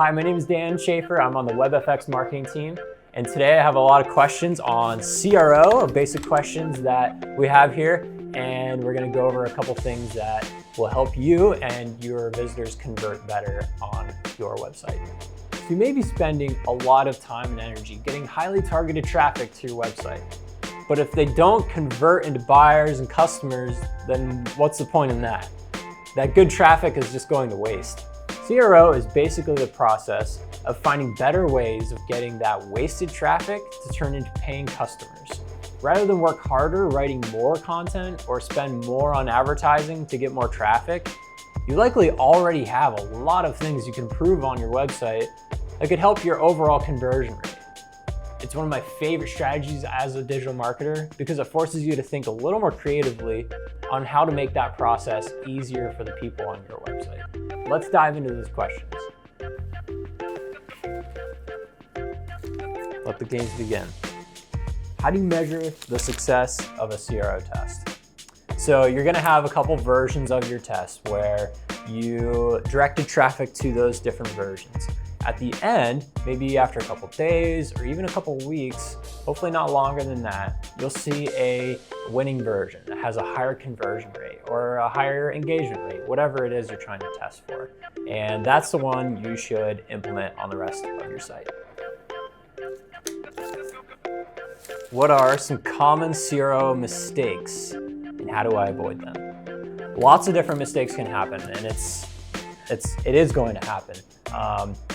Hi, my name is Dan Schaefer. I'm on the WebFX Marketing Team. And today I have a lot of questions on CRO, basic questions that we have here. And we're going to go over a couple things that will help you and your visitors convert better on your website. So you may be spending a lot of time and energy getting highly targeted traffic to your website. But if they don't convert into buyers and customers, then what's the point in that? That good traffic is just going to waste. CRO is basically the process of finding better ways of getting that wasted traffic to turn into paying customers. Rather than work harder writing more content or spend more on advertising to get more traffic, you likely already have a lot of things you can improve on your website that could help your overall conversion rate. It's one of my favorite strategies as a digital marketer because it forces you to think a little more creatively on how to make that process easier for the people on your website. Let's dive into these questions. Let the games begin. How do you measure the success of a CRO test? So you're gonna have a couple versions of your test where you directed traffic to those different versions. At the end, maybe after a couple days or even a couple weeks, hopefully not longer than that, you'll see a winning version that has a higher conversion rate or a higher engagement rate, whatever it is you're trying to test for. And that's the one you should implement on the rest of your site. What are some common CRO mistakes and how do I avoid them? Lots of different mistakes can happen, and it is going to happen.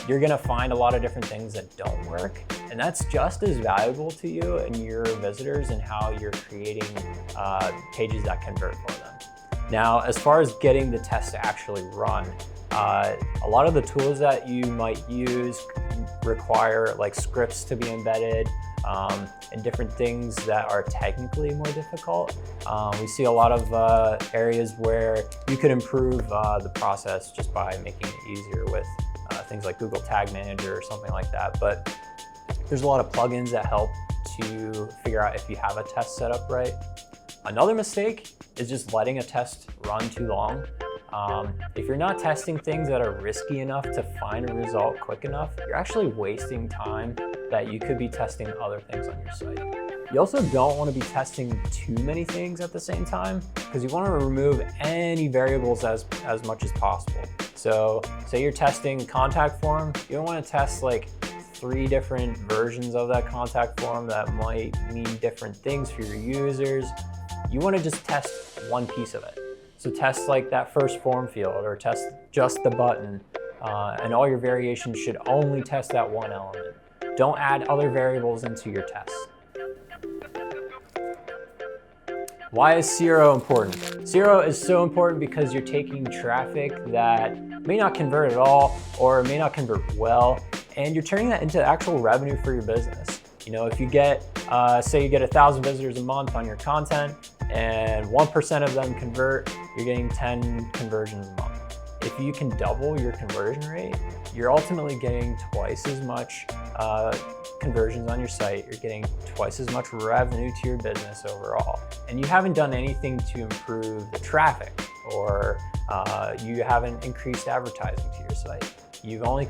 You're gonna find a lot of different things that don't work, and that's just as valuable to you and your visitors and how you're creating pages that convert for them. Now, as far as getting the test to actually run, a lot of the tools that you might use require like scripts to be embedded and different things that are technically more difficult. We see a lot of areas where you could improve the process just by making it easier with things like Google Tag Manager or something like that. But there's a lot of plugins that help to figure out if you have a test set up right. Another mistake is just letting a test run too long. If you're not testing things that are risky enough to find a result quick enough, you're actually wasting time that you could be testing other things on your site. You also don't want to be testing too many things at the same time because you want to remove any variables as much as possible. So say you're testing contact form, you don't want to test like 3 different versions of that contact form that might mean different things for your users. You want to just test one piece of it. So test like that first form field or test just the button, and all your variations should only test that one element. Don't add other variables into your tests. Why is CRO important? CRO is so important because you're taking traffic that may not convert at all or may not convert well, and you're turning that into actual revenue for your business. You know, if you get, say you get 1,000 visitors a month on your content and 1% of them convert, you're getting 10 conversions a month. If you can double your conversion rate, you're ultimately getting twice as much conversions on your site. You're getting twice as much revenue to your business overall. And you haven't done anything to improve the traffic or you haven't increased advertising to your site. You've only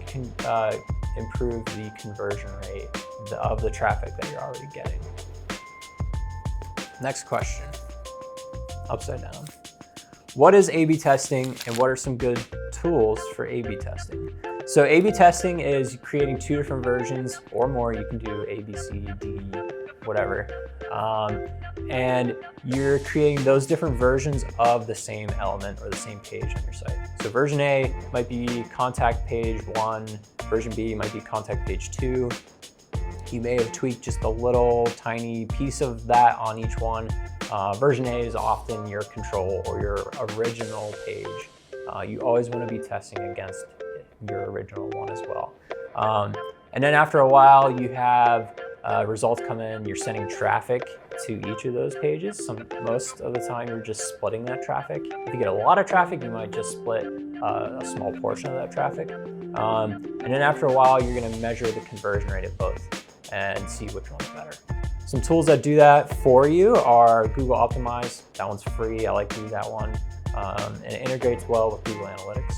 improved the conversion rate of the traffic that you're already getting. Next question, upside down. What is A/B testing and what are some good tools for A/B testing? So A/B testing is creating 2 different versions or more. You can do A, B, C, D, whatever. And you're creating those different versions of the same element or the same page on your site. So version A might be contact page 1, version B might be contact page 2. You may have tweaked just a little tiny piece of that on each one. Version A is often your control or your original page. You always want to be testing against your original one as well. And then after a while, you have results come in, you're sending traffic to each of those pages. Most of the time, you're just splitting that traffic. If you get a lot of traffic, you might just split a small portion of that traffic. And then after a while, you're going to measure the conversion rate of both and see which one's better. Some tools that do that for you are Google Optimize. That one's free. I like to use that one. And it integrates well with Google Analytics.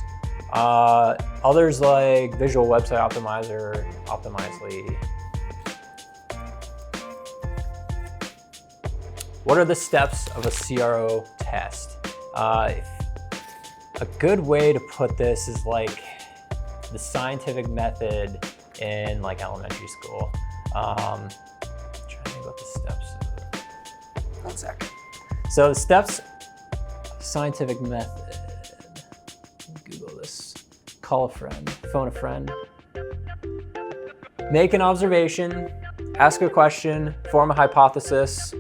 Others like Visual Website Optimizer, Optimizely. What are the steps of a CRO test? A good way to put this is like the scientific method in like elementary school. I'm trying to think about the steps. 1 second. So the steps, scientific method. Google this. Call a friend, phone a friend. Make an observation, ask a question, form a hypothesis,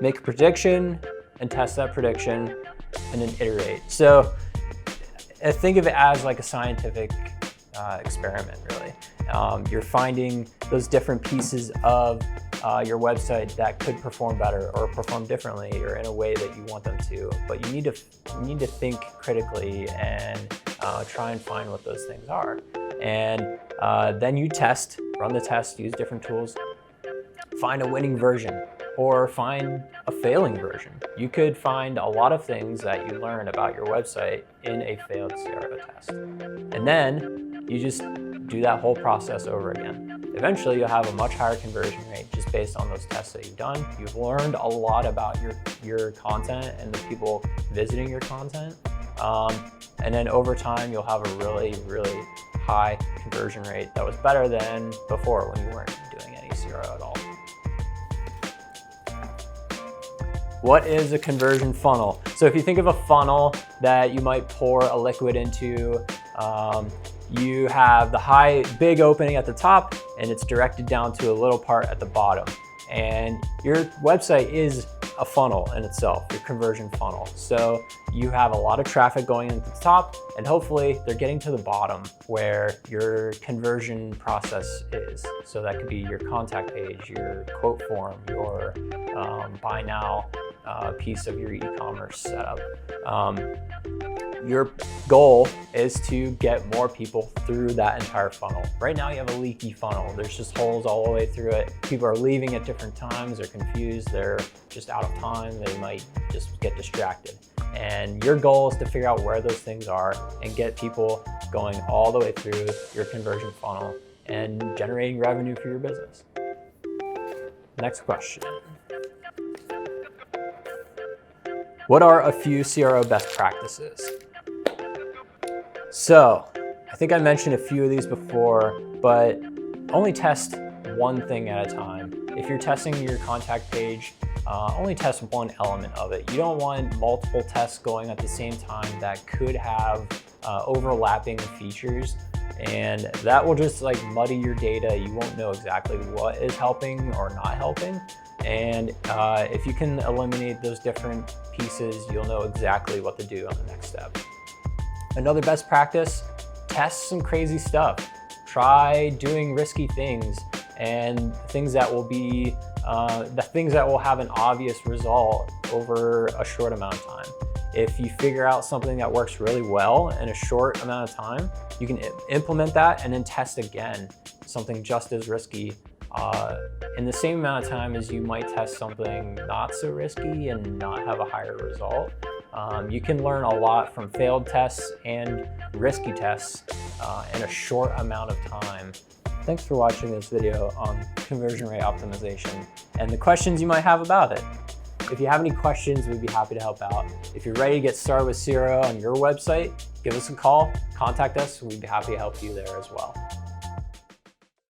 make a prediction, and test that prediction, and then iterate. So think of it as like a scientific experiment, really. You're finding those different pieces of your website that could perform better or perform differently or in a way that you want them to. But you need to think critically and try and find what those things are. And then you test, run the test, use different tools, find a winning version or find a failing version. You could find a lot of things that you learn about your website in a failed CRO test. And then you just do that whole process over again. Eventually you'll have a much higher conversion rate just based on those tests that you've done. You've learned a lot about your content and the people visiting your content. And then over time, you'll have a really, really high conversion rate that was better than before when you weren't doing any CRO at all. What is a conversion funnel? So if you think of a funnel that you might pour a liquid into, you have the big opening at the top and it's directed down to a little part at the bottom. And your website is a funnel in itself, your conversion funnel. So you have a lot of traffic going into the top and hopefully they're getting to the bottom where your conversion process is. So that could be your contact page, your quote form, your buy now piece of your e-commerce setup. Your goal is to get more people through that entire funnel. Right now you have a leaky funnel. There's just holes all the way through it. People are leaving at different times. They're confused. They're just out of time. They might just get distracted. And your goal is to figure out where those things are and get people going all the way through your conversion funnel and generating revenue for your business. Next question. What are a few CRO best practices? So, I think I mentioned a few of these before, but only test one thing at a time. If you're testing your contact page, only test one element of it. You don't want multiple tests going at the same time that could have overlapping features, and that will just like muddy your data. You won't know exactly what is helping or not helping. And if you can eliminate those different pieces, you'll know exactly what to do on the next step. Another best practice, test some crazy stuff. Try doing risky things and things that will be, things that will have an obvious result over a short amount of time. If you figure out something that works really well in a short amount of time, you can implement that and then test again, something just as risky in the same amount of time as you might test something not so risky and not have a higher result. You can learn a lot from failed tests and risky tests in a short amount of time. Thanks for watching this video on conversion rate optimization and the questions you might have about it. If you have any questions, we'd be happy to help out. If you're ready to get started with CRO on your website, give us a call, contact us, we'd be happy to help you there as well.